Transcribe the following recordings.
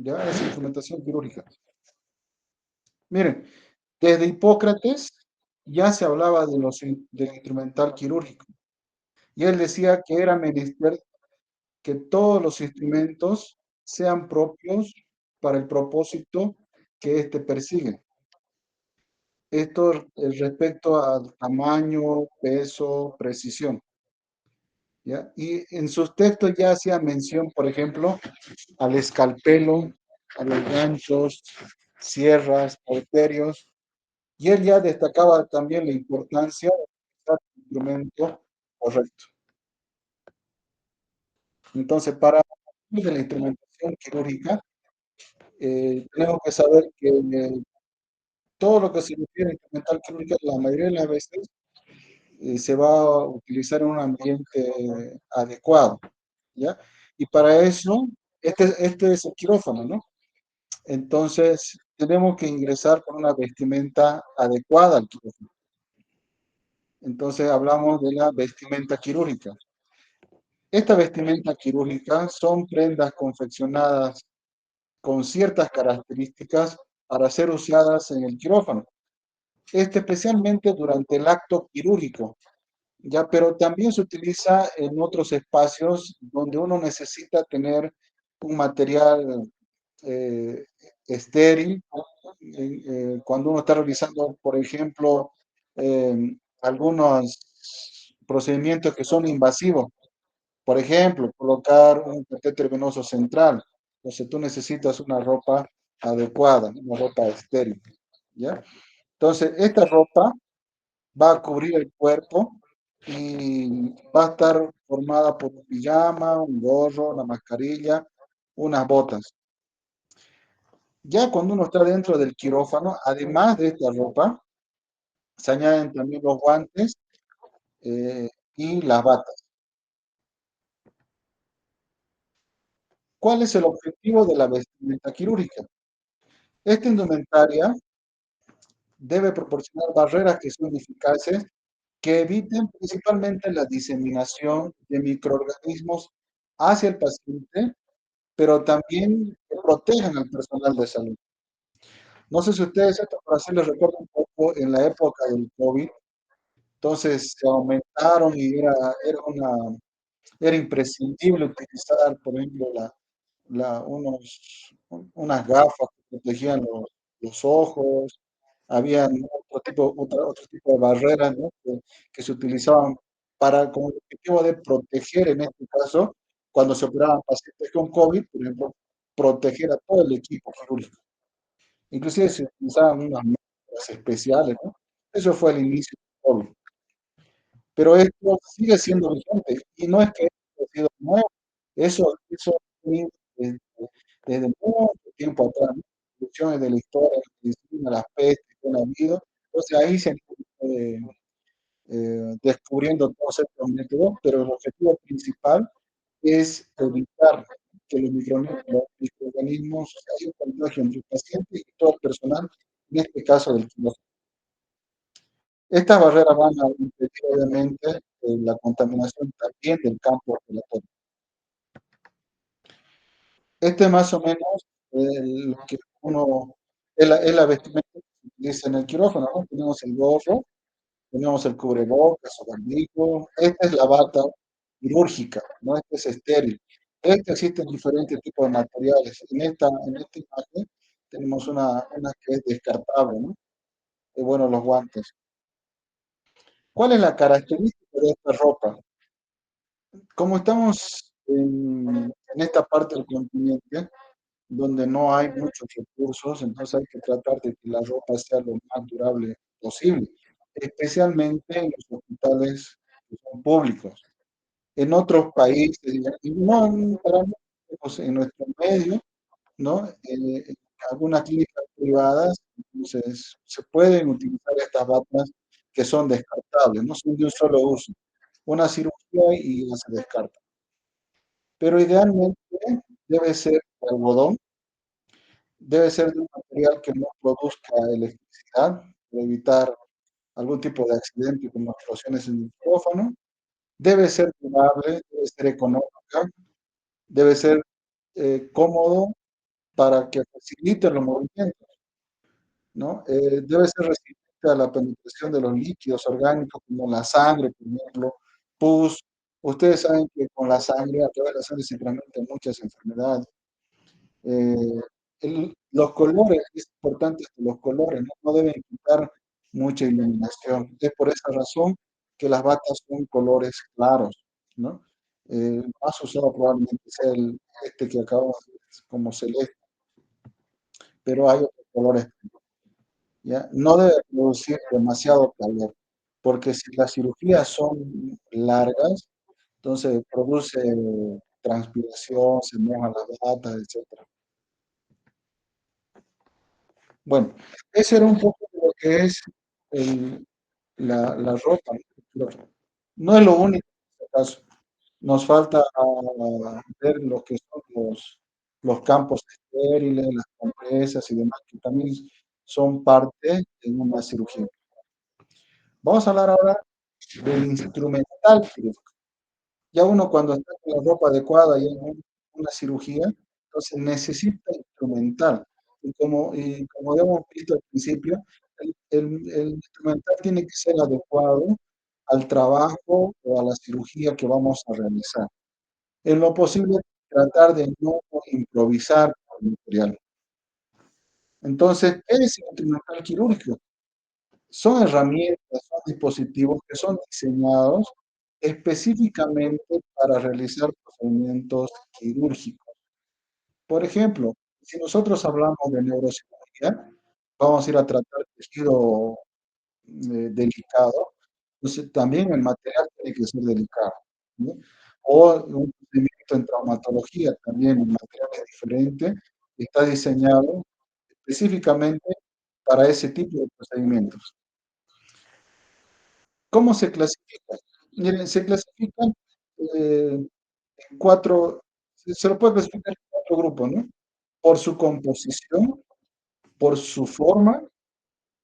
ya es instrumentación quirúrgica. Miren, desde Hipócrates ya se hablaba del instrumental quirúrgico, y él decía que era menester que todos los instrumentos sean propios para el propósito que éste persigue. Esto respecto al tamaño, peso, precisión. ¿Ya? Y en sus textos ya hacía mención, por ejemplo, al escalpelo, a los ganchos, sierras, cauterios, y él ya destacaba también la importancia de usar el instrumento correcto. Entonces, para hablar de la instrumentación quirúrgica, tenemos que saber que todo lo que se refiere a instrumental quirúrgica, la mayoría de las veces se va a utilizar en un ambiente adecuado, ¿ya? Y para eso, este es el quirófano, ¿no? Entonces, tenemos que ingresar con una vestimenta adecuada al quirófano. Entonces, hablamos de la vestimenta quirúrgica. Esta vestimenta quirúrgica son prendas confeccionadas con ciertas características para ser usadas en el quirófano, especialmente durante el acto quirúrgico, ya, pero también se utiliza en otros espacios donde uno necesita tener un material eh, estéril, cuando uno está realizando, por ejemplo, algunos procedimientos que son invasivos. Por ejemplo, colocar un catéter venoso central. Entonces tú necesitas una ropa adecuada, una ropa estéril, ¿ya? Entonces, esta ropa va a cubrir el cuerpo y va a estar formada por un pijama, un gorro, una mascarilla, unas botas. Ya cuando uno está dentro del quirófano, además de esta ropa, se añaden también los guantes eh, y las batas. ¿Cuál es el objetivo de la vestimenta quirúrgica? Esta indumentaria debe proporcionar barreras que son eficaces, que eviten principalmente la diseminación de microorganismos hacia el paciente, pero también que protejan al personal de salud. No sé si ustedes, esto para hacerles recuerdo un poco, en la época del COVID, entonces se aumentaron y era imprescindible utilizar, por ejemplo, unas gafas que protegían los ojos, había otro tipo de barreras, ¿no? Que se utilizaban para, con el objetivo de proteger, en este caso, cuando se operaban pacientes con COVID, por ejemplo, proteger a todo el equipo quirúrgico. Inclusive se utilizaban unas máscaras especiales, ¿no? Eso fue el inicio del COVID. Pero esto sigue siendo vigente y no es que haya sido nuevo, eso viene desde, desde mucho tiempo atrás, ¿no? Evoluciones de la historia, la medicina, las pestes que han habido. Entonces ahí se han descubriendo todos estos métodos, pero el objetivo principal es evitar que los microorganismos haya un contagio entre el paciente y todo el personal, en este caso del quirófano. Estas barreras van a impedir, obviamente, la contaminación también del campo respiratorio. Este es más o menos lo que uno, es la vestimenta que se utiliza en el quirófano, ¿no? Tenemos el gorro, tenemos el cubrebocas o barbijo, esta es la bata quirúrgica, ¿no? Esta es estéril. Existen diferentes tipos de materiales. En esta imagen tenemos una que es descartable, ¿no? Y bueno, los guantes. ¿Cuál es la característica de esta ropa? Como estamos en esta parte del continente, donde no hay muchos recursos, entonces hay que tratar de que la ropa sea lo más durable posible, especialmente en los hospitales que son públicos. En otros países, y no para nosotros, en nuestro medio, ¿no? En algunas clínicas privadas, entonces se pueden utilizar estas batas que son descartables, no son de un solo uso. Una cirugía y ya se descarta. Pero idealmente debe ser de algodón, debe ser de un material que no produzca electricidad, para evitar algún tipo de accidente como explosiones en el quirófano. Debe ser durable, debe ser económica, debe ser cómodo para que facilite los movimientos, ¿no? Debe ser resistente a la penetración de los líquidos orgánicos, como la sangre, por ejemplo, pus. Ustedes saben que con la sangre, a través de la sangre se transmiten muchas enfermedades. Eh, los colores, es importante que los colores no deben quitar mucha iluminación. Es por esa razón que las batas son colores claros, ¿no? Más usado probablemente sea este que acabamos de ver, como celeste, pero hay otros colores, ¿ya? No debe producir demasiado calor, porque si las cirugías son largas, entonces produce transpiración, se mojan las batas, etc. Bueno, ese era un poco de lo que es el- la ropa, ¿no? No es lo único en este caso. Nos falta ver lo que son los campos estériles, las compresas y demás, que también son parte de una cirugía. Vamos a hablar ahora del instrumental quirúrgico. Ya uno cuando está con la ropa adecuada y en una cirugía, entonces necesita instrumental. Y como hemos visto al principio, el instrumental tiene que ser adecuado al trabajo o a la cirugía que vamos a realizar. En lo posible, tratar de no improvisar con el material. Entonces, ¿qué es el instrumental quirúrgico? Son herramientas, son dispositivos que son diseñados específicamente para realizar procedimientos quirúrgicos. Por ejemplo, si nosotros hablamos de neurocirugía, vamos a ir a tratar tejido delicado, entonces también el material tiene que ser delicado, ¿no? O un procedimiento en traumatología, también el material es diferente, está diseñado específicamente para ese tipo de procedimientos. ¿Cómo se clasifica? Miren, se clasifican en cuatro, se lo puede clasificar en cuatro grupos, ¿no? Por su composición, por su forma,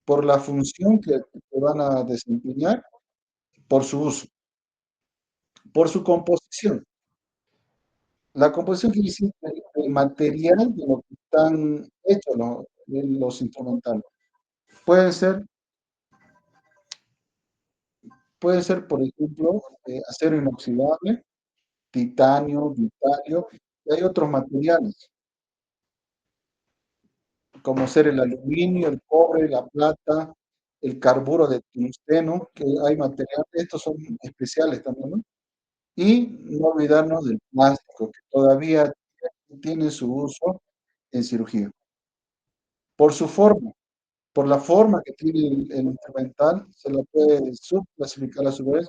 por la función que van a desempeñar, por su uso. Por su composición. La composición quiere decir el material de lo que están hechos los instrumentales. Pueden ser, puede ser, por ejemplo, acero inoxidable, titanio, vitalio, y hay otros materiales, como ser el aluminio, el cobre, la plata, el carburo de tungsteno, que hay materiales, estos son especiales también, ¿no? Y no olvidarnos del plástico, que todavía tiene su uso en cirugía. Por su forma, por la forma que tiene el instrumental, se lo puede subclasificar a su vez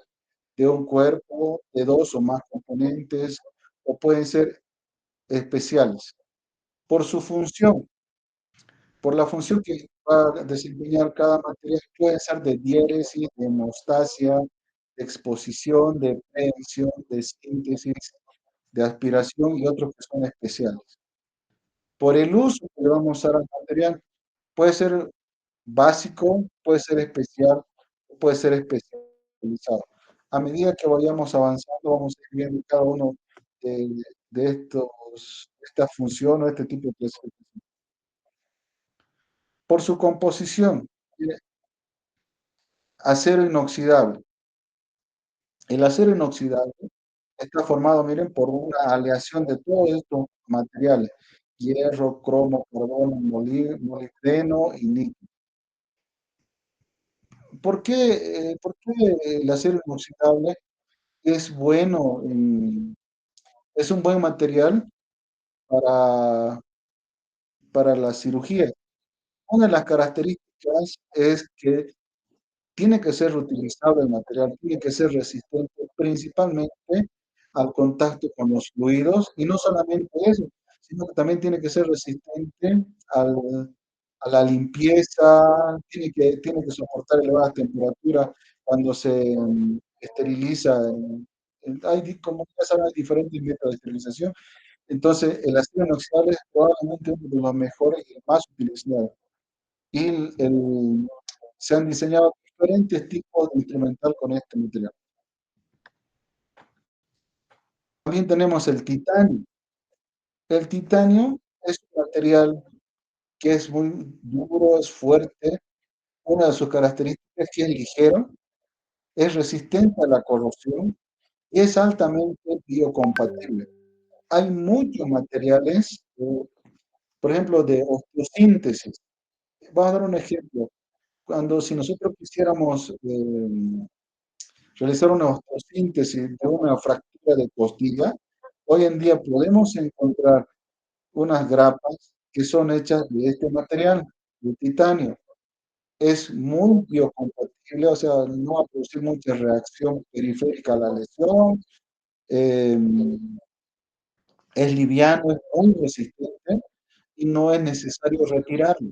de un cuerpo, de dos o más componentes, o pueden ser especiales. Por su función, por la función que va a desempeñar cada material, puede ser de diéresis, de hemostasia, de exposición, de prevención, de síntesis, de aspiración y otros que son especiales. Por el uso que le vamos a dar al material, puede ser básico, puede ser especial, puede ser especializado. A medida que vayamos avanzando, vamos a ir viendo cada uno de, de esta función o este tipo de clasificación. Por su composición, mire, acero inoxidable. El acero inoxidable está formado, miren, por una aleación de todos estos materiales: hierro, cromo, carbono, molibdeno y níquel. ¿Por qué el acero inoxidable es bueno, es un buen material para, para la cirugía? Una de las características es que tiene que ser reutilizable el material, tiene que ser resistente principalmente al contacto con los fluidos, y no solamente eso, sino que también tiene que ser resistente a la limpieza, tiene que soportar elevadas temperaturas cuando se esteriliza. Como ya saben, hay diferentes métodos de esterilización. Entonces, el acero inoxidable es probablemente uno de los mejores y más utilizados. Y se han diseñado diferentes tipos de instrumental con este material. También tenemos el titanio. El titanio es un material que es muy duro, es fuerte. Una de sus características es que es ligero, es resistente a la corrosión y es altamente biocompatible. Hay muchos materiales, por ejemplo, de osteosíntesis. Vamos a dar un ejemplo. Cuando si nosotros quisiéramos realizar una osteosíntesis de una fractura de costilla, hoy en día podemos encontrar unas grapas que son hechas de este material, de titanio. Es muy biocompatible, o sea, no va a producir mucha reacción periférica a la lesión, eh, es liviano, es muy resistente y no es necesario retirarlo.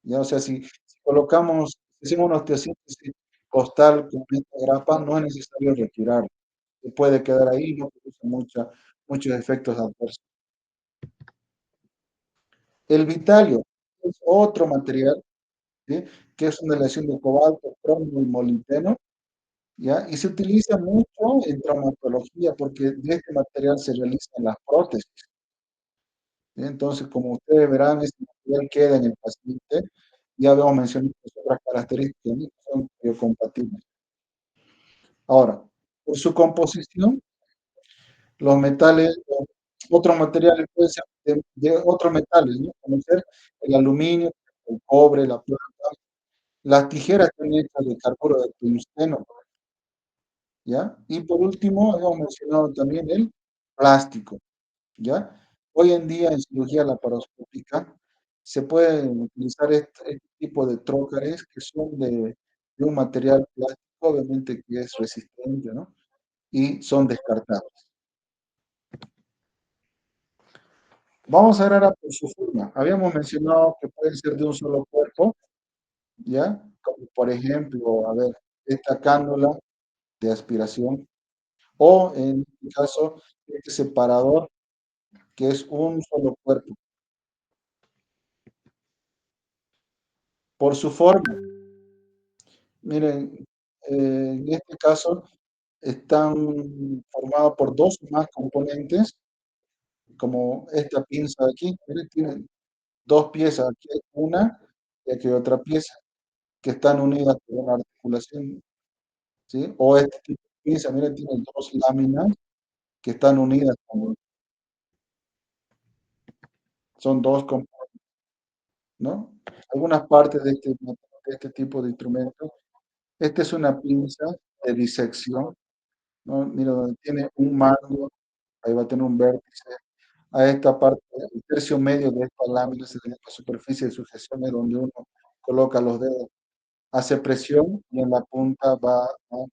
¿Ya? O sea, si colocamos, si hacemos una osteosíntesis costal con esta grapa, no es necesario retirarlo. Se puede quedar ahí, no produce muchos efectos adversos. El vitalio es otro material, ¿sí? Que es una aleación de cobalto, cromo y molibdeno, ¿ya? Y se utiliza mucho en traumatología porque de este material se realizan las prótesis. ¿Sí? Entonces, como ustedes verán, este material queda en el paciente. Ya habíamos mencionado otras características, ¿no? Que son biocompatibles. Ahora, por su composición, los metales, otros materiales pueden ser de otros metales, ¿no? Como ser el aluminio, el cobre, la plata. Las tijeras están hechas de carburo de tungsteno, ¿ya? Y por último, hemos mencionado también el plástico, ¿ya? Hoy en día en cirugía laparoscópica se pueden utilizar este tipo de trócares que son de un material plástico, obviamente que es resistente, ¿no? Y son descartables. Vamos a ver ahora por su forma. Habíamos mencionado que pueden ser de un solo cuerpo, ¿ya? Como por ejemplo, a ver, esta cánula de aspiración, o en este caso, este separador, que es un solo cuerpo. Por su forma, miren, en este caso están formados por dos o más componentes, como esta pinza de aquí, miren, tienen dos piezas, aquí hay una y aquí hay otra pieza, que están unidas por una articulación, ¿sí? O este tipo de pinza, miren, tiene dos láminas que están unidas, son dos componentes, ¿no? Algunas partes de este tipo de instrumentos. Esta es una pinza de disección, ¿no? Mira, donde tiene un mango, ahí va a tener un vértice. A esta parte, el tercio medio de esta lámina, se llama la superficie de sujeción, es donde uno coloca los dedos, hace presión y en la punta va a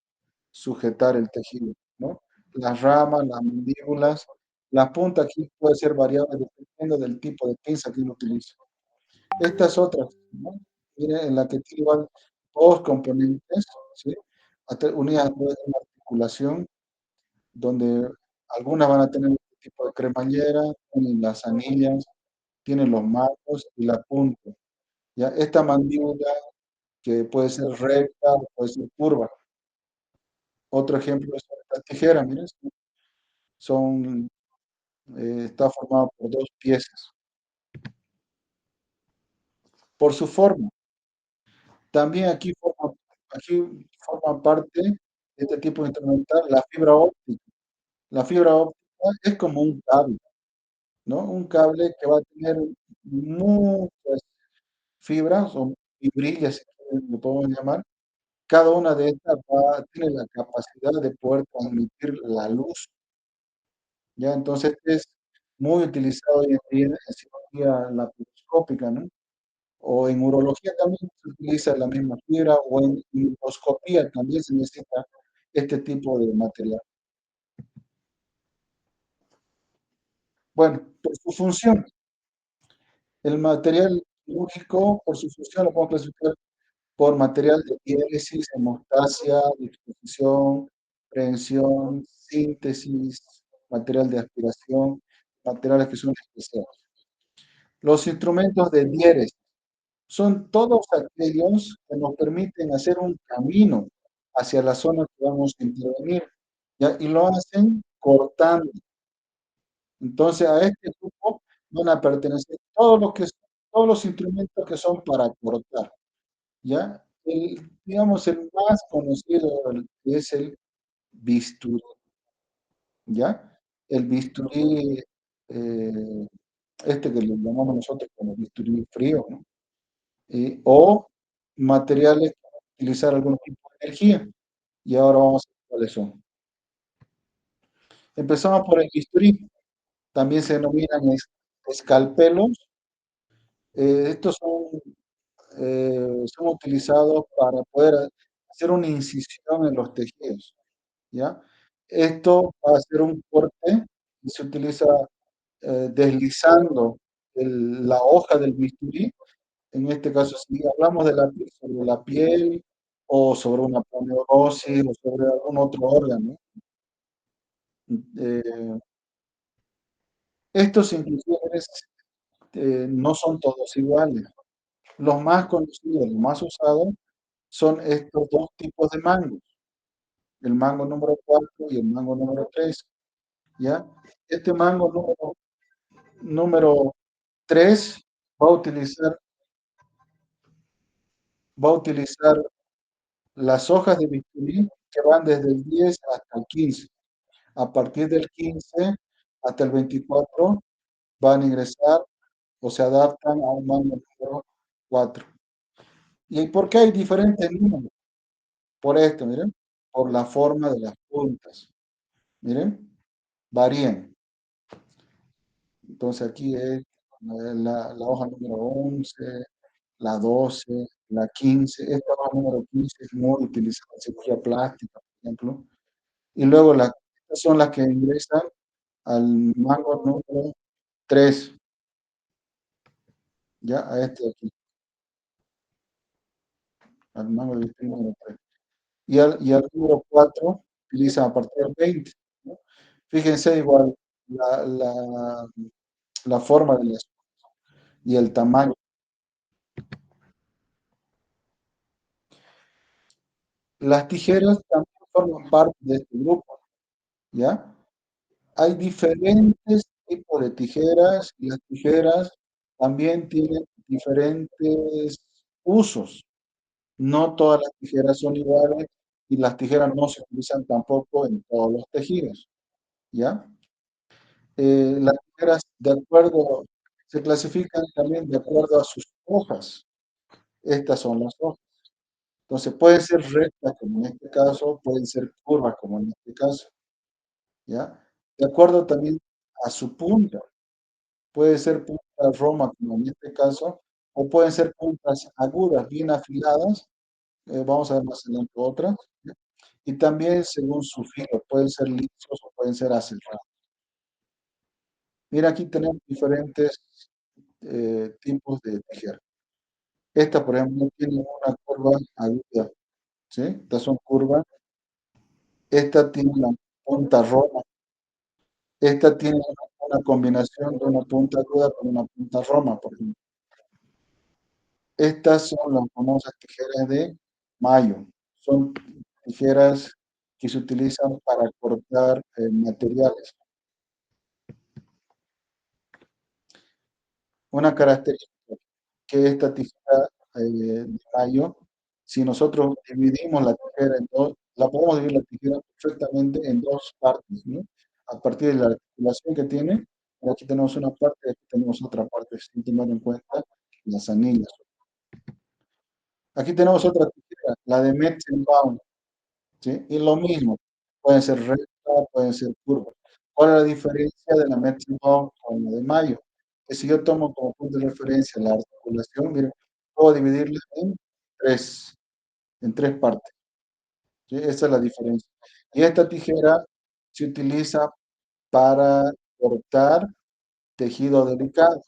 sujetar el tejido, ¿no? Las ramas, las mandíbulas, la punta aquí puede ser variable dependiendo del tipo de pinza que uno utilice. Estas otras, ¿no? Mire, en la que tiene igual dos componentes, ¿sí? Unidas a través de una articulación, donde algunas van a tener este tipo de cremallera, tienen las anillas, tienen los marcos y la punta. ¿Ya? Esta mandíbula que puede ser recta, puede ser curva. Otro ejemplo es estas tijeras, miren, son, está formado por dos piezas. Por su forma, también aquí forma parte de este tipo de instrumental la fibra óptica. La fibra óptica es como un cable, ¿no? Un cable que va a tener muchas fibras o fibrillas, si lo podemos llamar. Cada una de estas tiene la capacidad de poder transmitir la luz, ¿ya? Entonces es muy utilizado hoy en día en cirugía laparoscópica, ¿no? O en urología también se utiliza la misma fibra, o en endoscopía también se necesita este tipo de material. Bueno, por su función, el material quirúrgico, por su función, lo podemos clasificar por material de diéresis, hemostasia, disposición, prevención, síntesis, material de aspiración, materiales que son especiales. Los instrumentos de diéresis son todos aquellos que nos permiten hacer un camino hacia la zona que vamos a intervenir, ¿ya? Y lo hacen cortando. Entonces, a este grupo van a pertenecer todos los instrumentos que son para cortar, ¿ya? Digamos, el más conocido es el bisturí, ¿ya? El bisturí, eh, este que le llamamos nosotros como bisturí frío, ¿no? O materiales para utilizar algún tipo de energía. Y ahora vamos a ver cuáles son. Empezamos por el bisturí, también se denominan escalpelos. Estos son utilizados para poder hacer una incisión en los tejidos, ¿ya? Esto va a ser un corte y se utiliza deslizando la hoja del bisturí. En este caso, si hablamos de la piel, sobre la piel o sobre una poneurosis o sobre algún otro órgano. Eh, Estos inclusive no son todos iguales. Los más conocidos, los más usados, son estos dos tipos de mangos, el mango número 4 y el mango número 3, ¿ya? Este mango número 3 va a utilizar, va a utilizar las hojas de bisturí que van desde el 10 hasta el 15. A partir del 15 hasta el 24 van a ingresar o se adaptan a un mango número 4. ¿Y por qué hay diferentes números? Por esto, miren, por la forma de las puntas. Miren, varían. Entonces aquí es la hoja número 11, la 12, la 15. Esta hoja número 15 es muy utilizada en cirugía plástica, por ejemplo. Y luego estas son las que ingresan al mango número 3, ya a este de aquí, al mango del número 3. Y al número 4 utilizan a partir del 20, ¿no? Fíjense igual la, la, la forma de y el tamaño. Las tijeras también forman parte de este grupo, ¿ya? Hay diferentes tipos de tijeras y las tijeras también tienen diferentes usos. No todas las tijeras son iguales y las tijeras no se utilizan tampoco en todos los tejidos, ¿ya? Las tijeras se clasifican también de acuerdo a sus hojas. Estas son las hojas. Entonces pueden ser rectas como en este caso, pueden ser curvas como en este caso, ¿ya? De acuerdo también a su punta. Puede ser punta roma como en este caso, o pueden ser puntas agudas, bien afiladas. Vamos a ver más adelante otras, ¿ya? Y también según su filo, pueden ser lisos o pueden ser aserrados. Mira, aquí tenemos diferentes tipos de tijera. Esta, por ejemplo, tiene una curva aguda, ¿sí? Estas son curvas. Esta tiene la punta roma. Esta tiene una combinación de una punta aguda con una punta roma, por ejemplo. Estas son las famosas tijeras de mayo. Son tijeras que se utilizan para cortar materiales. Una característica que esta tijera de mayo, si nosotros dividimos la tijera en dos, la podemos dividir la tijera perfectamente en dos partes, ¿no? A partir de la articulación que tiene, aquí tenemos una parte y aquí tenemos otra parte, sin tener en cuenta las anillas. Aquí tenemos otra tijera, la de Metzenbaum, ¿sí? Y lo mismo, pueden ser rectas, pueden ser curvas. ¿Cuál es la diferencia de la Metzenbaum con la de Mayo? Que si yo tomo como punto de referencia la articulación, miren, puedo dividirla tres, en tres partes, ¿sí? Esa es la diferencia. Y esta tijera se utiliza para cortar tejido delicado,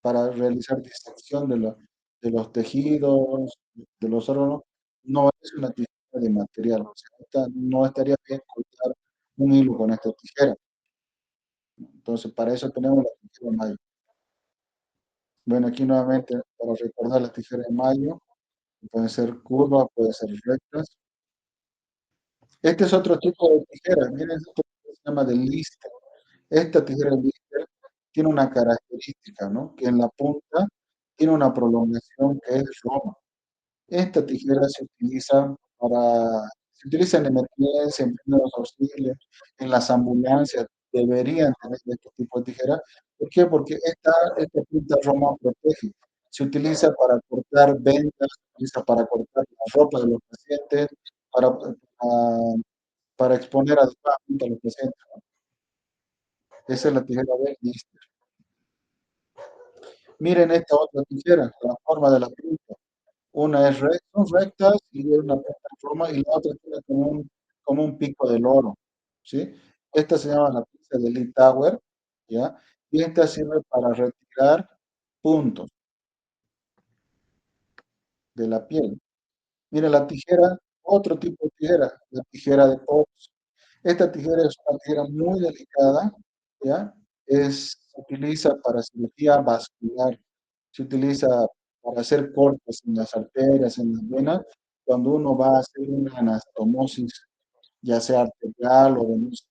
para realizar disección de los tejidos, de los órganos. No es una tijera de material, o sea, no estaría bien cortar un hilo con esta tijera. Entonces, para eso tenemos la tijera de mayo. Bueno, aquí nuevamente, para recordar las tijeras de mayo, pueden ser curvas, pueden ser rectas. Este es otro tipo de tijera, miren, esto se llama de lister. Esta tijera de lister tiene una característica, ¿no? Que en la punta tiene una prolongación que es Roma. Esta tijera se utiliza en emergencia, en primeros auxilios, en las ambulancias, deberían tener este tipo de tijera. ¿Por qué? Porque esta punta Roma protege. Se utiliza para cortar vendas, se utiliza para cortar la ropa de los pacientes, para, para exponer adecuadamente a los pacientes. Esa es la tijera de Lister. Miren esta otra tijera, la forma de la punta. Una es son rectas y es una punta en forma y la otra tiene como un pico del oro, ¿sí? Esta se llama la pinza de Lee Tower, ¿ya? Y esta sirve para retirar puntos de la piel. Mira la tijera, otro tipo de tijera, la tijera de Cox. Esta tijera es una tijera muy delicada, ¿ya? Se utiliza para cirugía vascular, se utiliza para hacer cortes en las arterias, en las venas, cuando uno va a hacer una anastomosis, ya sea arterial o venosa.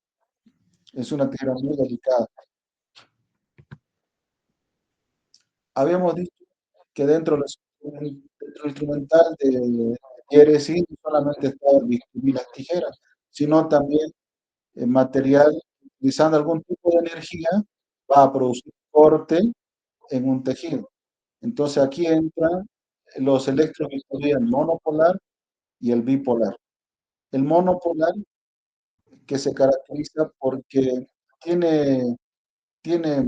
Es una tijera muy delicada. Habíamos dicho que dentro del instrumental de diéresis no solamente está el bisturí y las tijeras, sino también el material, utilizando algún tipo de energía, va a producir corte en un tejido. Entonces aquí entran los electrobisturí, el monopolar y el bipolar. El monopolar, que se caracteriza porque tiene, tiene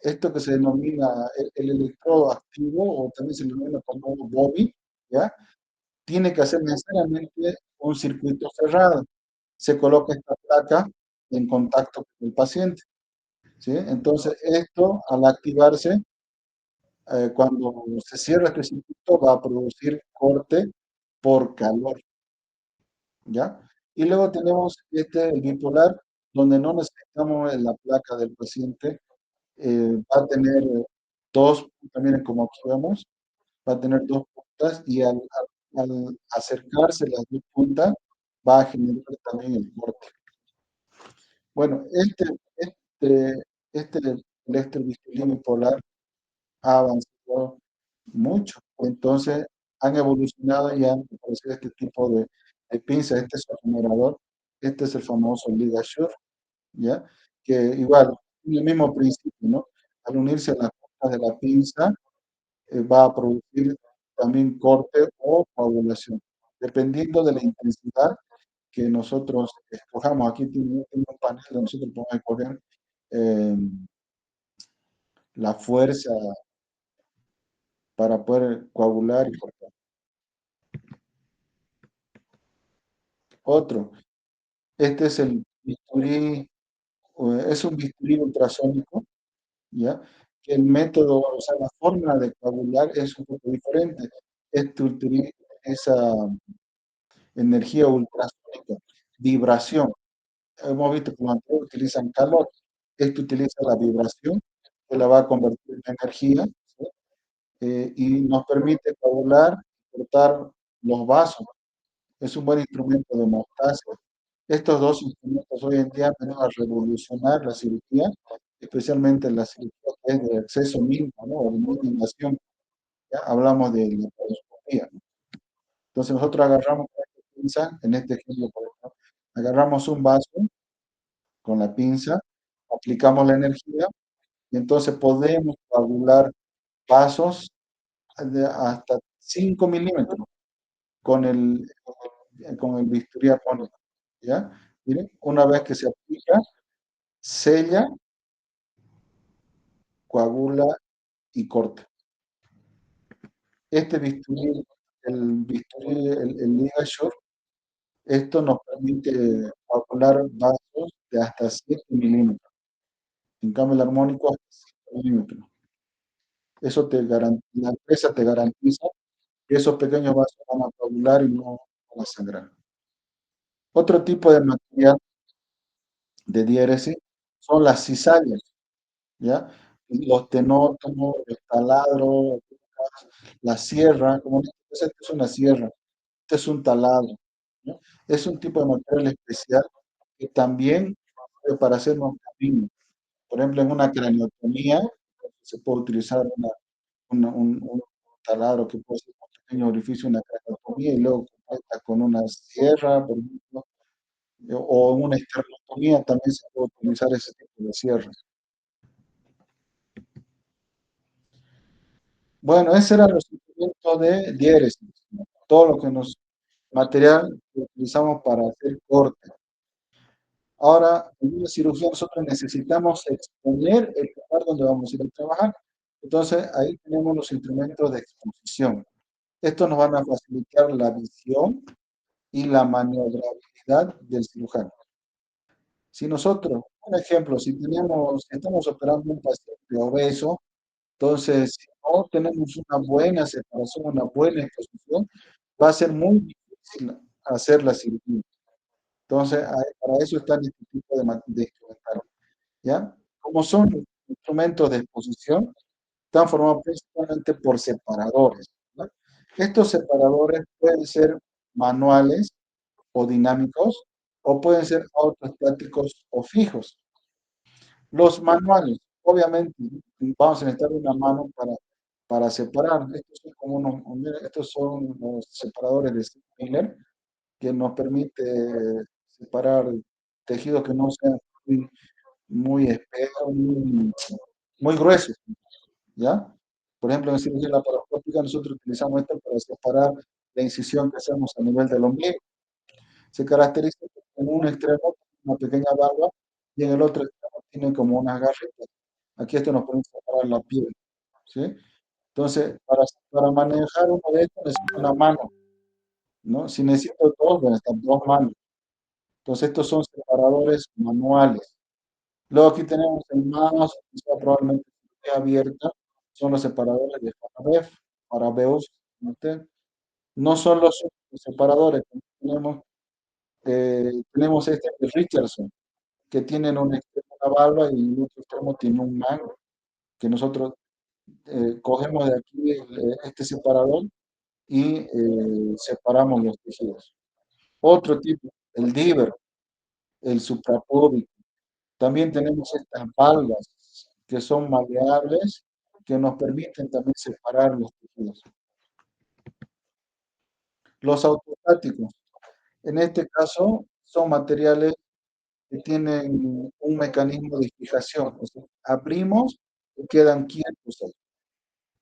esto que se denomina el electrodo activo, o también se denomina como bobby, ¿ya? Tiene que hacer necesariamente un circuito cerrado. Se coloca esta placa en contacto con el paciente, ¿sí? Entonces, esto al activarse, cuando se cierra este circuito, va a producir corte por calor, ¿ya? Y luego tenemos el bipolar, donde no necesitamos la placa del paciente, va a tener dos, también como aquí vemos, va a tener dos puntas y al acercarse las dos puntas va a generar también el corte. Bueno, este electrobisturí bipolar ha avanzado mucho. Entonces, han evolucionado y han aparecido este tipo de pinzas. Este es el generador, este es el famoso LigaSure, ¿ya? Que igual, tiene el mismo principio, ¿no? Al unirse a las puntas de la pinza, va a producir también corte o coagulación, dependiendo de la intensidad que nosotros escojamos. Aquí tengo un panel donde nosotros podemos escoger eh, la fuerza para poder coagular y cortar. Otro, este es el bisturí, es un bisturí ultrasónico, ¿ya? Que el método, o sea, la forma de coagular es un poco diferente. Este utiliza energía ultrasónica, vibración. Hemos visto que los anteriores utilizan calor. Este utiliza la vibración, que la va a convertir en energía, ¿sí? Y nos permite coagular y cortar los vasos. Es un buen instrumento de hemostasia. Estos dos instrumentos hoy en día han venido a revolucionar la cirugía, especialmente la cirugía que es de acceso mínimo, ¿no? O de mínima invasión. ¿Ya? Hablamos de la laparoscopía, ¿no? Entonces nosotros agarramos esta pinza, en este ejemplo, por ejemplo, agarramos un vaso con la pinza, aplicamos la energía y entonces podemos coagular vasos de hasta 5 milímetros con el bisturí apónico, ¿ya? Miren, una vez que se aplica, sella, coagula y corta. Este el LigaSure, esto nos permite coagular vasos de hasta 7 milímetros. En cambio, el armónico hasta 5 milímetros. Eso la empresa te garantiza que esos pequeños vasos van a coagular y no van a sangrar. Otro tipo de material de diéresis son las cizallas, ¿ya? Los tenótomos, el taladro, la sierra, como en este caso, esta es una sierra, este es un taladro, ¿no? Es un tipo de material especial que también sirve para hacer un camino. Por ejemplo, en una craniotomía se puede utilizar un taladro que puede ser un pequeño orificio, una craniotomía, y luego completa con una sierra, por ejemplo, o en una esternotomía también se puede utilizar ese tipo de sierras. Bueno, ese era los instrumentos de diéresis, ¿no? Todo lo que nos material que utilizamos para hacer corte. Ahora, en una cirugía nosotros necesitamos exponer el lugar donde vamos a ir a trabajar. Entonces, ahí tenemos los instrumentos de exposición. Estos nos van a facilitar la visión y la maniobrabilidad del cirujano. Si nosotros, un ejemplo, si estamos operando un paciente obeso, entonces, si no tenemos una buena separación, una buena exposición, va a ser muy difícil hacer la cirugía. Entonces, para eso están este tipo de instrumentarios, ¿ya? Como son instrumentos de exposición, están formados principalmente por separadores, ¿no? Estos separadores pueden ser manuales o dinámicos, o pueden ser autoestáticos o fijos. Los manuales, obviamente, vamos a necesitar una mano para separar. Estos son los separadores de Miller, que nos permite separar tejidos que no sean muy espesos, muy gruesos, ¿ya? Por ejemplo, en cirugía laparoscópica nosotros utilizamos esto para separar la incisión que hacemos a nivel del ombligo. Se caracteriza en un extremo una pequeña barba y en el otro extremo tiene como unas garritas. Aquí esto nos permite separar la piel, ¿sí? Entonces, para manejar uno de estos necesito una mano, ¿no? Si necesito dos, van a estar dos manos. Entonces, estos son separadores manuales. Luego aquí tenemos el más, quizá probablemente esté abierta, son los separadores de Farabeus, ¿no? No son los únicos separadores, tenemos este de Richardson, que tienen un extremo una barba y el otro extremo tiene un mango, que nosotros cogemos de aquí este separador y separamos los tejidos. Otro tipo, el Diver, el suprapúbico. También tenemos estas valvas que son maleables, que nos permiten también separar los tejidos. Los autostáticos, en este caso, son materiales que tienen un mecanismo de fijación. O sea, abrimos y quedan quietos ahí,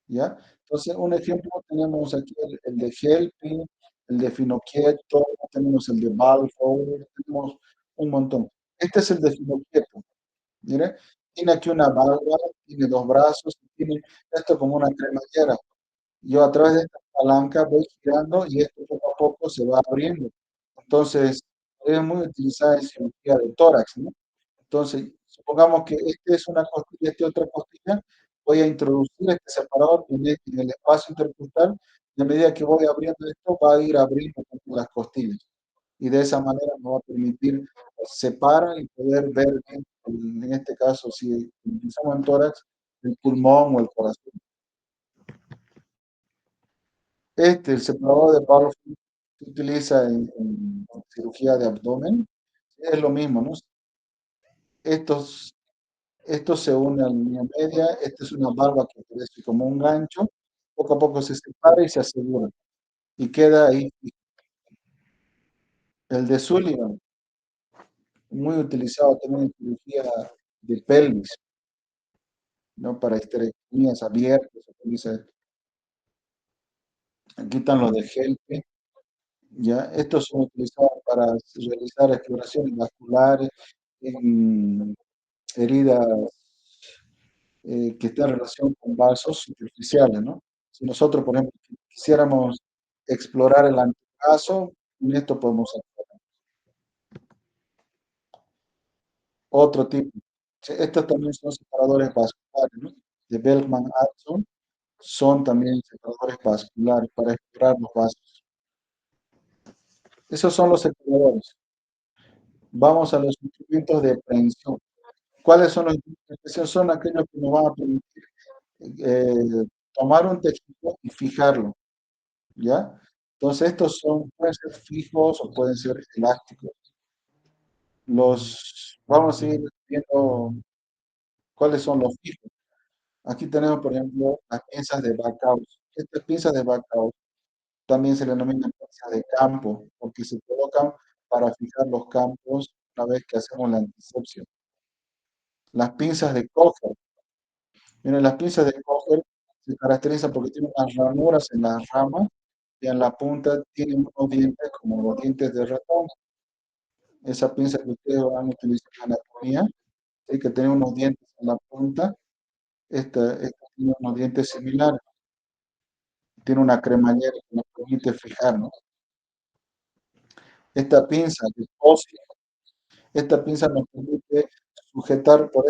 ¿ya? Entonces, un ejemplo tenemos aquí el de Helping, el de Finoquieto, tenemos el de Balfour, tenemos un montón. Este es el de Finoquieto. Mire, tiene aquí una válvula, tiene dos brazos, tiene esto como una cremallera. Yo a través de esta palanca voy girando y esto poco a poco se va abriendo. Entonces, es muy utilizada en cirugía de tórax, ¿no? Entonces, supongamos que este es una costilla, este otra costilla, voy a introducir este separador en el espacio intercostal y a medida que voy abriendo esto, va a ir abriendo las costillas y de esa manera nos va a permitir separar y poder ver bien, en este caso, si utilizamos en tórax, el pulmón o el corazón. El separador de Barlow se utiliza en cirugía de abdomen, es lo mismo, ¿no? Estos, estos se unen a la línea media, esta es una barba que parece como un gancho, poco a poco se separa y se asegura, y queda ahí. El de Sullivan, muy utilizado también en cirugía de pelvis, ¿no? Para histerectomías abiertas, se utiliza. Aquí están los de Helpe, ¿ya? Estos son utilizados para realizar exploraciones vasculares en heridas que están en relación con vasos superficiales, ¿no? Si nosotros, por ejemplo, quisiéramos explorar el antebrazo, en esto podemos hacer otro tipo. Sí, estos también son separadores vasculares, ¿no? De Bellman-Atson son también separadores vasculares para explorar los vasos. Esos son los separadores. Vamos a los instrumentos de prehensión. ¿Cuáles son los instrumentos de prehensión? Son aquellos que nos van a permitir tomar un tejido y fijarlo, ¿ya? Entonces estos pueden ser fijos o pueden ser elásticos. Vamos a ir viendo ¿Cuáles son los fijos? Aquí tenemos, por ejemplo, las pinzas de Backhaus. Estas pinzas de Backhaus también se le denominan pinzas de campo, porque se colocan para fijar los campos una vez que hacemos la antisepsia. Las pinzas de Kocher. Miren, las pinzas de Kocher se caracterizan porque tienen unas ranuras en las ramas y en la punta tienen unos dientes como los dientes de ratón. Esa pinza que ustedes van a utilizar en anatomía, ¿sí? Que tiene unos dientes en la punta, esta tiene unos dientes similares. Tiene una cremallera que nos permite fijarnos. Esta pinza de Fossey, esta pinza nos permite sujetar por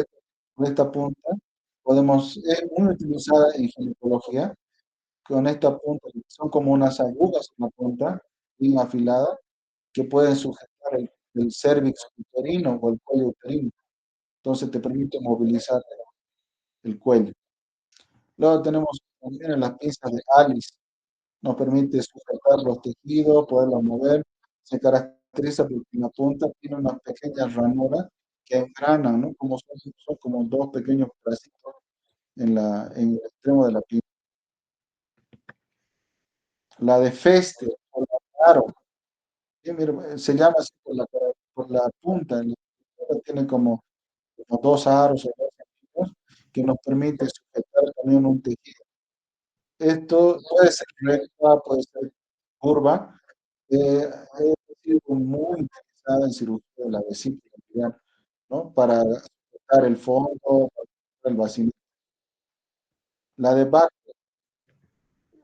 esta punta. Es muy utilizada en ginecología. Con esta punta, que son como unas agujas en la punta, bien afiladas, que pueden sujetar el cérvix uterino o el cuello uterino. Entonces te permite movilizar el cuello. Luego tenemos también en las pinzas de Alice, nos permite sujetar los tejidos, poderlos mover. Se caracteriza porque en la punta tiene unas pequeñas ranuras que engranan, ¿no? Son como dos pequeños bracitos en el extremo de la pinza. La de Feste, o la de Aro, mira, se llama así por la punta. En la punta tiene como dos aros o dos anillos que nos permite sujetar también un tejido. Esto puede ser recta, puede ser curva. Ha sido muy utilizada en cirugía de la vesícula biliar, ¿no? Para sujetar el fondo, para sujetar el vacío. La de Bach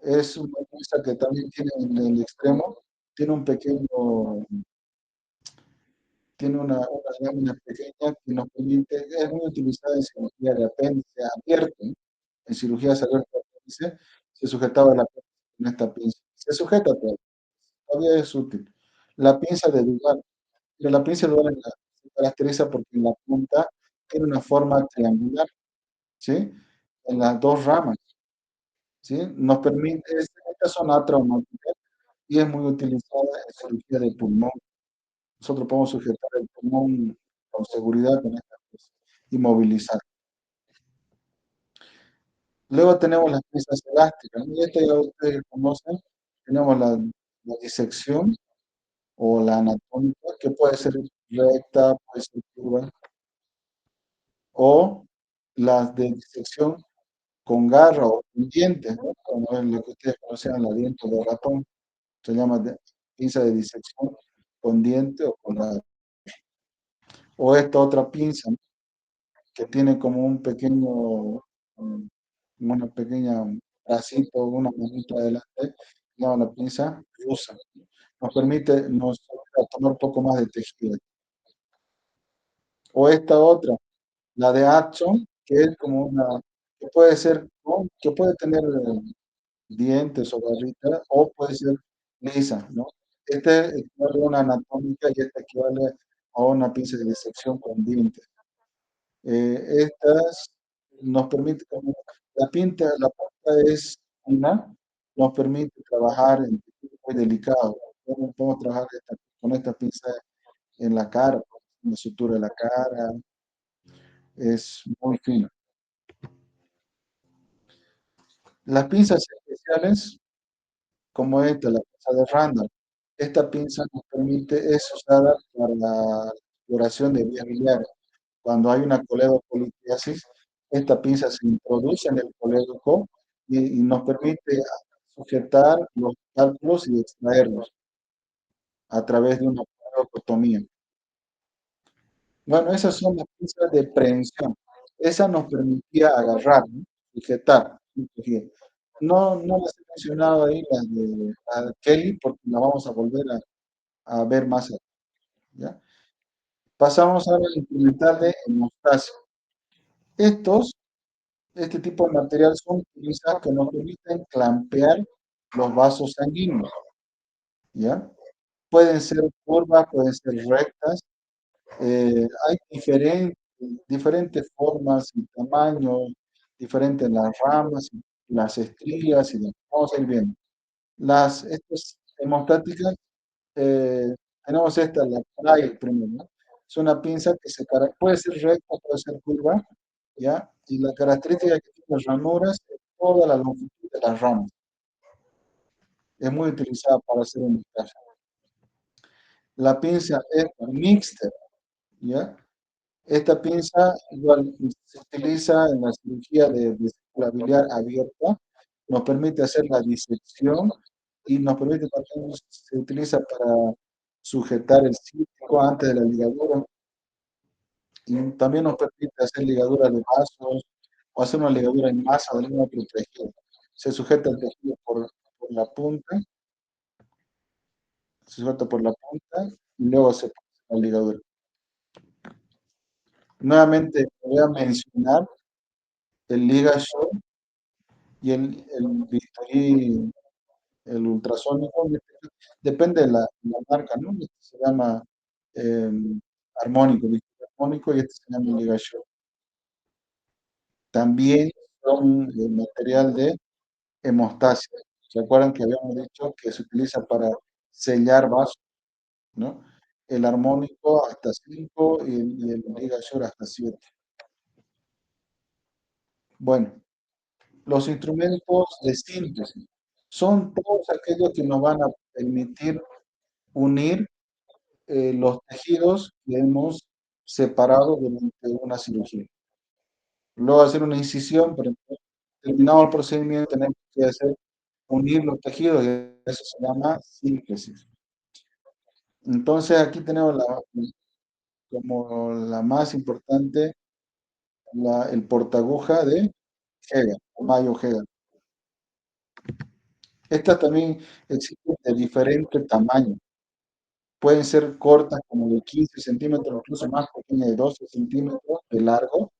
es una pieza que también tiene en el extremo, tiene un pequeño, tiene unas láminas pequeñas que nos permite, es muy utilizada en cirugía de apéndice abierto, ¿no? En cirugías abiertas de apéndice se sujetaba el apéndice con esta pinza. Se sujeta todo, todavía es útil. La pinza de Duval, pero la pinza de Duval se caracteriza porque en la punta tiene una forma triangular, ¿sí? En las dos ramas, ¿sí? Nos permite, esta zona traumática y es muy utilizada en cirugía de pulmón. Nosotros podemos sujetar el pulmón con seguridad con esta pieza y movilizar. Luego tenemos las piezas elásticas, ¿no? Y esta ya ustedes conocen. Tenemos la disección o la anatómica, que puede ser recta, puede ser curva, o las de disección con garra o con dientes, ¿no? Como es lo que ustedes conocían, la diente de ratón, se llama pinza de disección con diente o con garra. O esta otra pinza, ¿no? Que tiene como un pequeño, una pequeña bracito, una manita adelante, se llama la pinza rusa. Nos ayuda a tomar un poco más de tejido. O esta otra, la de Action, que es como que puede ser, ¿no? Que puede tener dientes o barritas, o puede ser lisa, ¿no? Este equivale a una anatómica y esta equivale a una pinza de disección con dientes. Estas nos permite, como la punta es una, nos permite trabajar en tejidos muy delicados. Podemos trabajar con esta pinza en la cara, en la sutura de la cara, es muy fino. Las pinzas especiales, como esta, la pinza de Randall, esta pinza nos permite, es usada para la exploración de vías biliares. Cuando hay una coledocolitiasis, esta pinza se introduce en el colédoco y nos permite sujetar los cálculos y extraerlos a través de una coledotomía. Bueno, esas son las pinzas de prehensión. Esa nos permitía agarrar, ¿no? Sujetar. No las he mencionado ahí, las de Kelly, porque las vamos a volver a ver más adelante, ¿ya? Pasamos ahora al instrumental de hemostasia. Estos, este tipo de material son pinzas que nos permiten clampear los vasos sanguíneos, ¿ya? Pueden ser curvas, pueden ser rectas. Hay diferentes formas y tamaños, diferentes en las ramas, las estrías y demás. Vamos a ir viendo. Estas hemostáticas, eh, tenemos esta, la Pry primero, ¿no? Es una pinza que puede ser recta, puede ser curva. ¿ya? Y la característica que tiene las ranuras es toda la longitud de las ramas. Es muy utilizada para hacer encaje. La pinza es mixta, ¿ya? Esta pinza igual se utiliza en la cirugía de vesícula biliar abierta, nos permite hacer la disección y nos permite también, se utiliza para sujetar el cístico antes de la ligadura y también nos permite hacer ligaduras de vasos o hacer una ligadura en masa de algún otro tejido. Se sujeta el tejido por la punta, se sujeta por la punta y luego se pone la ligadura. Nuevamente voy a mencionar el ligashow y el bisturí, el ultrasónico, depende de la marca, ¿no? Este se llama eh, armónico, bisturí armónico y este se llama ligashow. También son material de hemostasia. ¿Se acuerdan que habíamos dicho que se utiliza para sellar vasos, ¿no? El armónico hasta 5 y el ligashow hasta 7. Bueno, los instrumentos de síntesis son todos aquellos que nos van a permitir unir los tejidos que hemos separado durante una cirugía. Luego hacer una incisión, pero terminado el procedimiento tenemos que hacer unir los tejidos y eso se llama síntesis. Entonces aquí tenemos como la más importante, el portaguja de Hega, Mayo Hega. Estas también existen de diferente tamaño. Pueden ser cortas como de 15 centímetros, incluso más pequeñas de 12 centímetros de largo,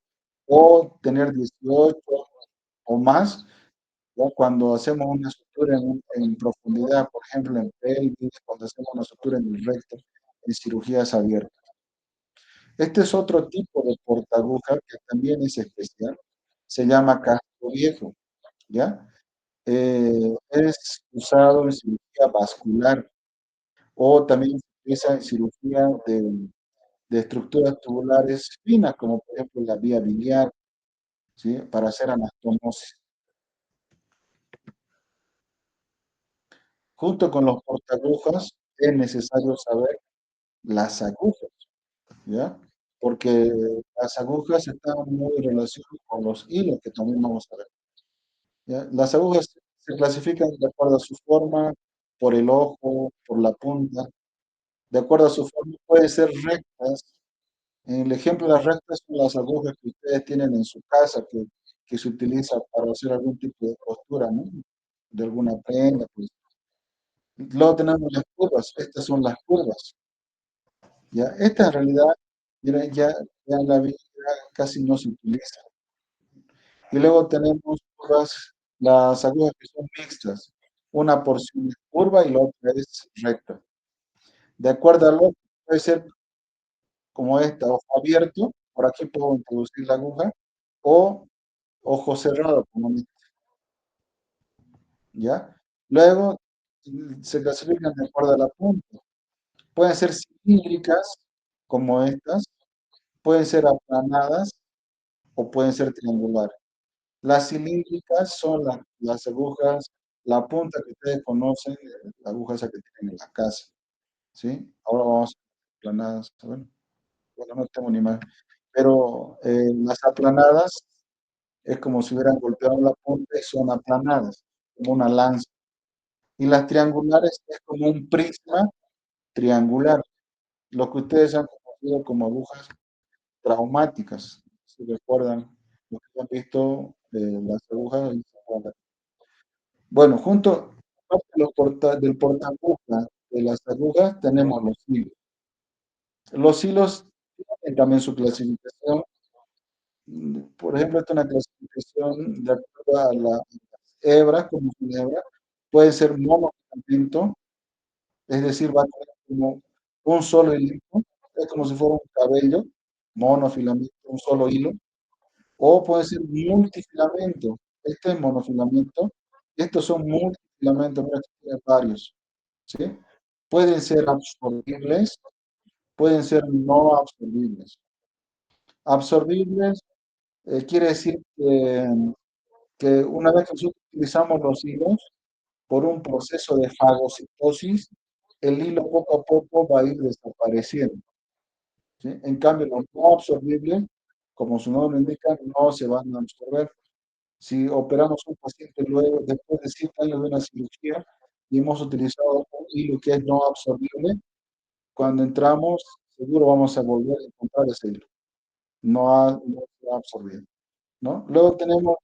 o tener 18 o más, ¿ya? Cuando hacemos una sutura en profundidad, por ejemplo en pelvis, cuando hacemos una sutura en el recto, en cirugías abiertas. Este es otro tipo de portaguja que también es especial, se llama casco viejo, ¿ya? Es usado en cirugía vascular o también se utiliza en cirugía de estructuras tubulares finas, como por ejemplo la vía biliar, ¿sí? Para hacer anastomosis. Junto con los portaagujas es necesario saber las agujas, ¿ya? Porque las agujas están muy relacionadas con los hilos que también vamos a ver, ¿ya? Las agujas se clasifican de acuerdo a su forma, por el ojo, por la punta, de acuerdo a su forma, pueden ser rectas. En el ejemplo de las rectas son las agujas que ustedes tienen en su casa, que se utiliza para hacer algún tipo de costura, ¿no? De alguna prenda, pues. Luego tenemos las curvas, estas son las curvas, ¿ya? Esta en realidad ya en la vida casi no se utiliza. Y luego tenemos curvas, las agujas que son mixtas, una porción es curva y la otra es recta. De acuerdo a lo puede ser como esta, ojo abierto, por aquí puedo introducir la aguja, o ojo cerrado, como en ¿ya? Luego se clasifican de acuerdo a la punta. Pueden ser cilíndricas, como estas, pueden ser aplanadas o pueden ser triangulares. Las cilíndricas son las agujas, la punta que ustedes conocen, la aguja esa que tienen en la casa, ¿sí? Ahora vamos a aplanadas, bueno, no tengo ni más. Pero las aplanadas es como si hubieran golpeado la punta y son aplanadas, como una lanza. Y las triangulares es como un prisma triangular, lo que ustedes han conocido como agujas traumáticas, si recuerdan lo que han visto las agujas. Bueno, junto aparte de del portaagujas de las agujas tenemos los hilos. Los hilos tienen también su clasificación. Por ejemplo, esta es una clasificación de acuerdo a las hebras, como una hebra, puede ser monofilamento, es decir, va a tener como un solo hilo, es como si fuera un cabello, monofilamento, un solo hilo, o puede ser multifilamento, este es monofilamento, estos son multifilamentos, mira, aquí tiene varios, ¿sí? Pueden ser absorbibles, pueden ser no absorbibles. Absorbibles Quiere decir que una vez que nosotros utilizamos los hilos, por un proceso de fagocitosis, el hilo poco a poco va a ir desapareciendo. ¿Sí? En cambio, los no absorbibles, como su nombre indica, no se van a absorber. Si operamos un paciente luego, después de 7 años de una cirugía y hemos utilizado un hilo que es no absorbible, cuando entramos, seguro vamos a volver a encontrar ese hilo. No se ha absorbido, ¿no? Luego tenemos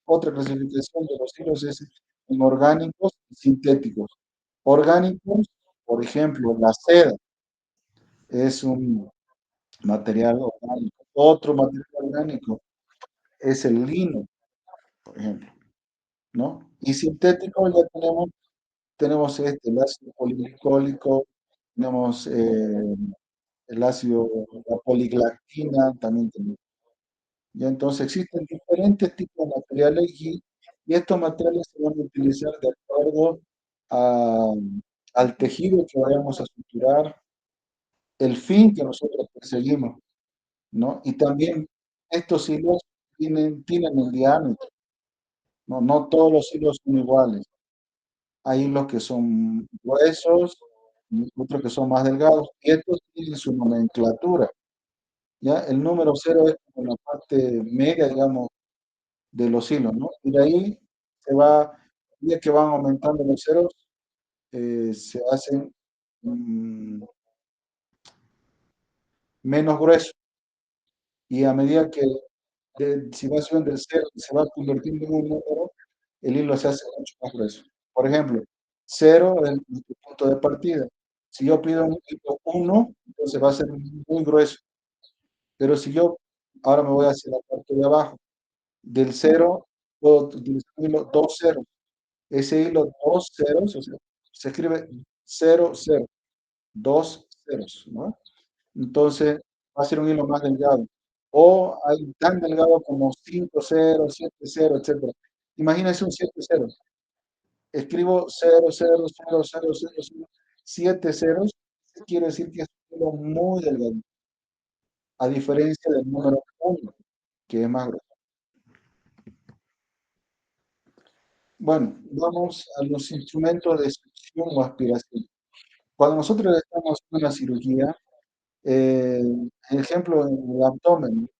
otra clasificación de los hilos es en orgánicos y sintéticos. Orgánicos, por ejemplo, la seda es un material orgánico. Otro material orgánico es el lino, por ejemplo, ¿no? Y sintético ya tenemos el ácido poliglicólico, tenemos el ácido, la poliglactina, también tenemos. Ya entonces existen diferentes tipos de materiales y estos materiales se van a utilizar de acuerdo a- al tejido que vayamos a suturar, el fin que nosotros perseguimos, ¿no? Y también estos hilos tienen el diámetro, ¿no? No todos los hilos son iguales. Hay hilos que son gruesos y otros que son más delgados. Y estos tienen su nomenclatura, ¿ya? El número cero es como la parte media, digamos, de los hilos, ¿no? Y de ahí se va, a medida que van aumentando los ceros, se hacen menos gruesos. Y a medida que si va subiendo el cero, se va convirtiendo en un número, el hilo se hace mucho más grueso. Por ejemplo, cero es nuestro punto de partida. Si yo pido un hilo 1, entonces va a ser muy grueso. Pero si yo ahora me voy hacia la parte de abajo, del cero puedo utilizar un hilo 2 ceros. Ese hilo 2 ceros, o sea, se escribe 0, 0, 2 ceros, ¿no? Entonces va a ser un hilo más delgado. O hay tan delgado como 5 ceros, 7 ceros, etcétera. Imagínense un 7 ceros. Escribo 0, 0, 0, 0, 0, 0, 7 ceros. Quiere decir que es un hilo muy delgado, a diferencia del número 1, que es más grueso. Bueno, vamos a los instrumentos de succión o aspiración. Cuando nosotros estamos en una cirugía, ejemplo, en el abdomen,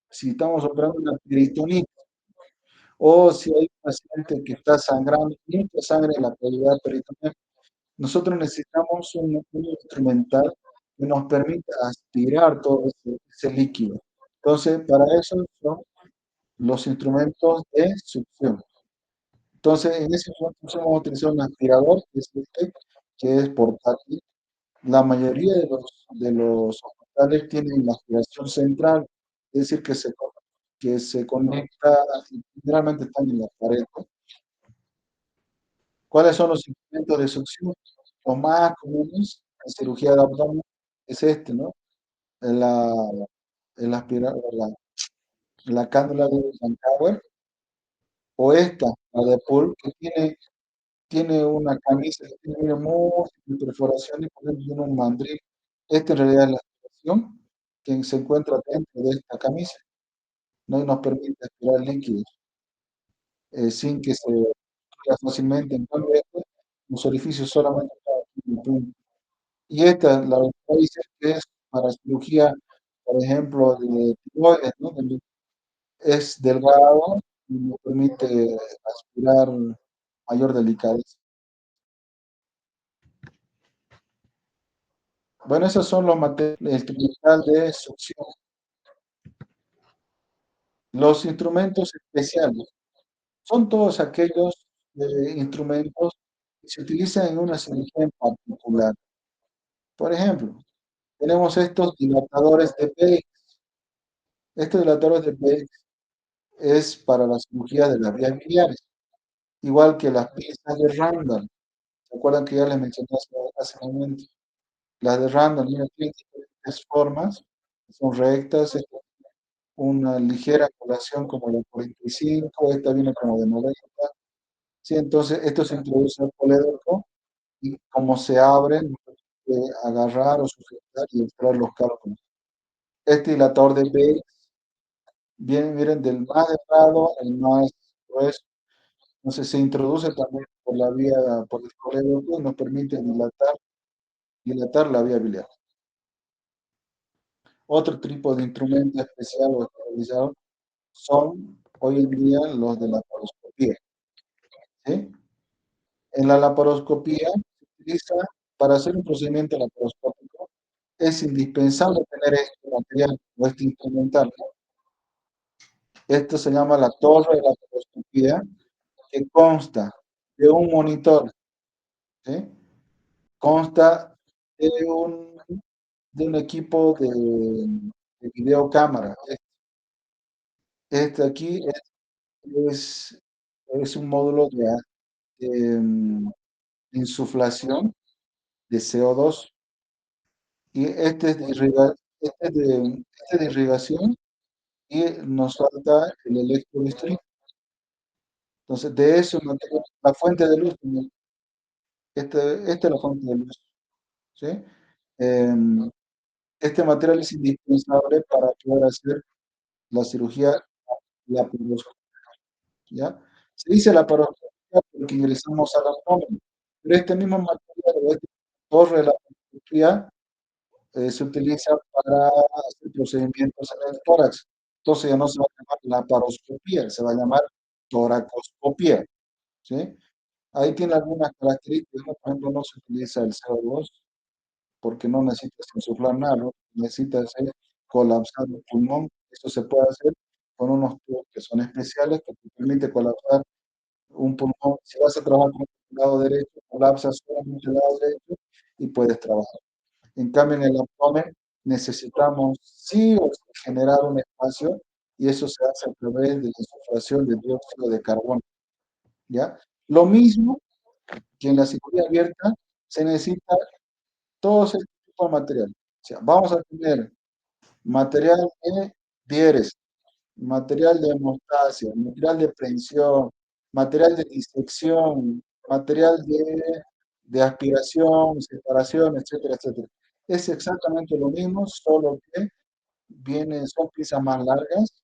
si estamos operando una peritonitis o si hay un paciente que está sangrando, mucha sangre en la cavidad peritoneal, nosotros necesitamos un instrumental que nos permita aspirar todo ese líquido. Entonces, para eso son los instrumentos de succión. Entonces, en ese momento vamos a utilizar un aspirador, que es portátil. La mayoría de los hospitales tienen la aspiración central, es decir, que se conecta, generalmente están en la pared, ¿no? ¿Cuáles son los instrumentos de succión? Los más comunes en cirugía de abdomen es este, ¿no? La, la cánula de Vancouver, o esta, la de Pull, que tiene una camisa que tiene múltiples perforaciones, por ejemplo, tiene un mandril. Esta en realidad es la aspiración que se encuentra dentro de esta camisa, ¿no? Y nos permite aspirar líquidos sin que se vaya fácilmente. En cambio, los orificios solamente están aquí en el punto. Y esta, la que dice que es para cirugía, por ejemplo, de tiroides, ¿no? Es delgado y nos permite aspirar mayor delicadeza. Bueno, esos son los materiales, el instrumental de succión. Los instrumentos especiales son todos aquellos instrumentos que se utilizan en una cirugía en particular. Por ejemplo, tenemos estos dilatadores de Bates. Estos dilatadores de Bates es para la cirugía de las vías biliares, igual que las pinzas de Randall. ¿Se acuerdan que ya les mencioné hace un momento? Las de Randall, mira, tienen diferentes formas, son rectas, una ligera colación como la 45, esta viene como de 90. Sí, entonces esto se introduce al polédroco y como se abren, agarrar o sujetar y extraer los cálculos. Este dilatador de Bates Vienen del más delgado al más grueso. Entonces se introduce también por la vía, por el colédoco y nos permite dilatar la vía biliar. Otro tipo de instrumento especial o especializado son hoy en día los de la laparoscopía, ¿sí? En la laparoscopía se utiliza, para hacer un procedimiento laparoscópico, es indispensable tener este material o este instrumental, ¿no? Esto se llama la torre de laparoscopía, que consta de un monitor, ¿sí? Consta de un equipo de videocámara. Este aquí es, es un módulo de insuflación de CO2 y este es de irrigación y nos falta el electrolistri. Entonces, de eso, la fuente de luz, esta es la fuente de luz, ¿sí? Em, este material es indispensable para poder hacer la cirugía laparoscópica, ¿ya? Se dice laparoscopia porque ingresamos al abdomen, pero este mismo material, o este torre de laparoscopia, se utiliza para hacer procedimientos en el tórax. Entonces ya no se va a llamar laparoscopía, se va a llamar toracoscopía, ¿sí? Ahí tiene algunas características, ¿no? Por ejemplo, no se utiliza el CO2 porque no necesitas insuflar nada, ¿no? Necesitas colapsar el pulmón. Eso se puede hacer con unos tubos que son especiales que te permiten colapsar un pulmón. Si vas a trabajar con el lado derecho, colapsas solamente el lado derecho y puedes trabajar. En cambio, en el abdomen necesitamos sí o sí generar un espacio y eso se hace a través de la insuflación de dióxido de carbono, ¿ya? Lo mismo que en la cirugía abierta se necesita todo ese tipo de material. O sea, vamos a tener material de diéresis, material de hemostasia, material de prensión, material de disección, material de aspiración, separación, etcétera, etcétera. Es exactamente lo mismo, solo que son piezas más largas,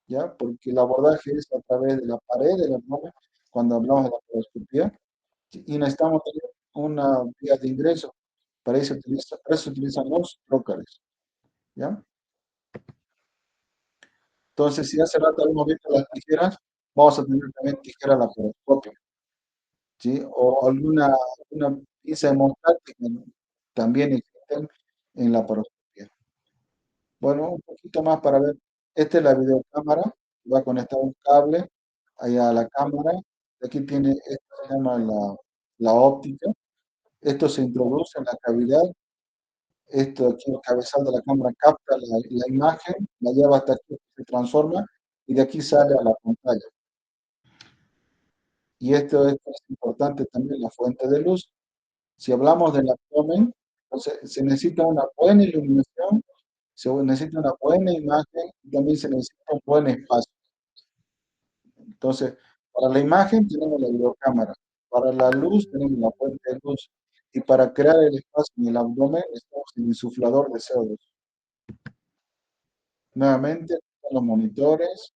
¿ya? Porque el abordaje es a través de la pared del abdomen, cuando hablamos de la laparoscopía, y necesitamos tener una vía de ingreso. Para eso se utilizan los trocales, ¿ya? Entonces, si hace rato hemos visto las tijeras, vamos a tener también tijera laparoscópica, ¿sí? O alguna pieza hemostática, ¿no? También existen en la laparoscopía. Bueno, un poquito más para ver. Esta es la videocámara, va a conectar un cable allá a la cámara. Aquí tiene, esto se llama la óptica. Esto se introduce en la cavidad. Esto aquí, el cabezal de la cámara capta la imagen, la lleva hasta aquí, se transforma y de aquí sale a la pantalla. Y esto es importante también, la fuente de luz. Si hablamos del abdomen, entonces se necesita una buena iluminación, se necesita una buena imagen y también se necesita un buen espacio. Entonces, para la imagen tenemos la videocámara, para la luz tenemos la fuente de luz y para crear el espacio en el abdomen necesitamos el insuflador de CO2. Nuevamente, los monitores.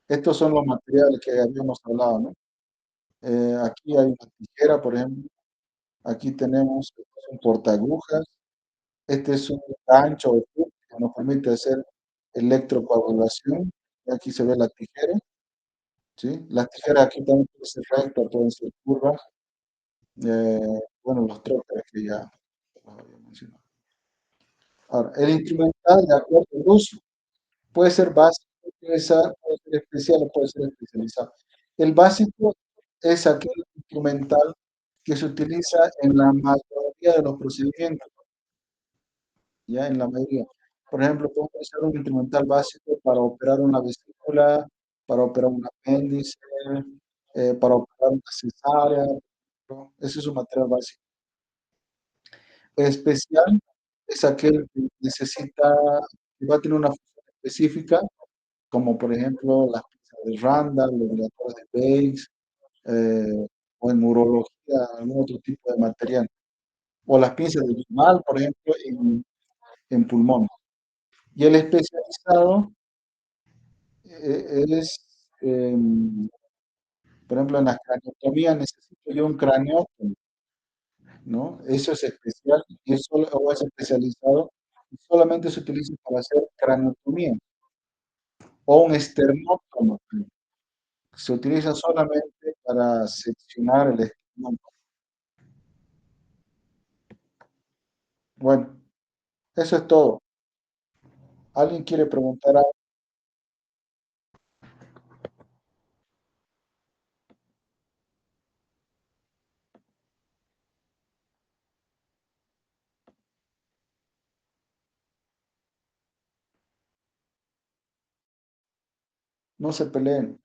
Estos son los materiales que habíamos hablado, ¿no? Aquí hay una tijera, por ejemplo. Aquí tenemos un portaagujas. Este es un gancho o hook que nos permite hacer electrocoagulación. Aquí se ve la tijera, ¿sí? Las tijeras aquí también pueden ser rectas, pueden ser curvas. Bueno, los trócares que ya los había mencionado. Ahora, el instrumental, de acuerdo al uso, puede ser básico, puede ser especial o puede ser especializado. El básico es aquel instrumental que se utiliza en la mayoría de los procedimientos, ya en la mayoría. Por ejemplo, podemos usar un instrumental básico para operar una vesícula, para operar un apéndice, para operar una cesárea, ¿no? Ese es un material básico. Especial es aquel que necesita, que va a tener una función específica, como por ejemplo las piezas de Randall, los relatores de Bayes, o en urología, algún otro tipo de material. O las pinzas de Dumal, por ejemplo, en pulmón. Y el especializado es, por ejemplo, en la craniotomía necesito yo un craneótomo, ¿no? Eso es especial y es o es especializado y solamente se utiliza para hacer craniotomía. O un esternótomo, se utiliza solamente para seccionar el esternón. Bueno, eso es todo. ¿Alguien quiere preguntar algo? No se peleen,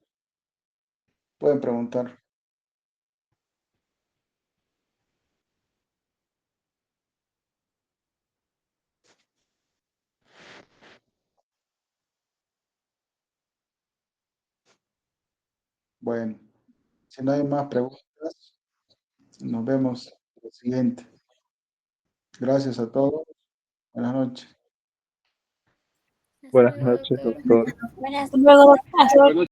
pueden preguntar. Bueno, si no hay más preguntas, nos vemos en el siguiente. Gracias a todos. Buenas noches. Hasta Buenas luego, noches, doctor. doctor. Hasta luego. Hasta luego.